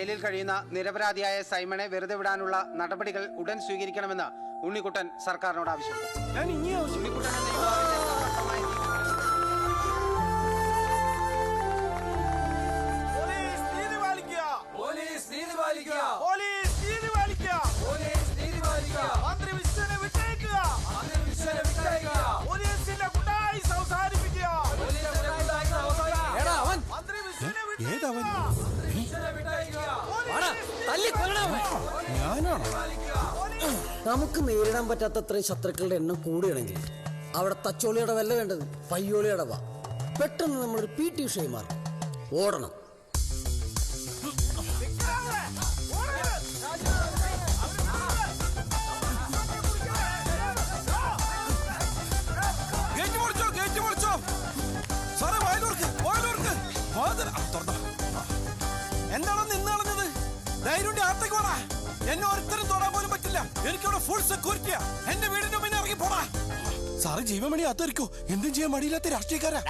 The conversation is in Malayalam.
ജയിലിൽ കഴിയുന്ന നിരപരാധിയായ സൈമണെ വെറുതെ വിടാനുള്ള നടപടികൾ ഉടൻ സ്വീകരിക്കണമെന്ന് ഉണ്ണിക്കുട്ടൻ സർക്കാരിനോട് ആവശ്യപ്പെട്ടു. നമുക്ക് നേരിടാൻ പറ്റാത്തത്രയും ശത്രുക്കളുടെ എണ്ണം കൂടുകയാണെങ്കിൽ അവിടെ തച്ചോളിയുടെ വല്ല വേണ്ടത് പയ്യോളിയുടെ വാ. പെട്ടെന്ന് നമ്മളൊരു PT ഉഷയായി മാറും. ഓടണം. എന്താണോ നിന്നളഞ്ഞത്? ധൈര്യം ആത്തേക്ക് പോടാ. എന്നെ ഒരുത്തരും തൊടാൻ പോലും പറ്റില്ല. എനിക്കിവിടെ ഫുൾ സെക്യൂരിറ്റിയാ. എന്റെ വീടിന്റെ മുന്നേ ഇറങ്ങി പോടാ. സാറ് ജീവമണി അത്തരിക്കോ എന്തും ചെയ്യാൻ മടിയില്ലാത്ത രാഷ്ട്രീയക്കാരാ.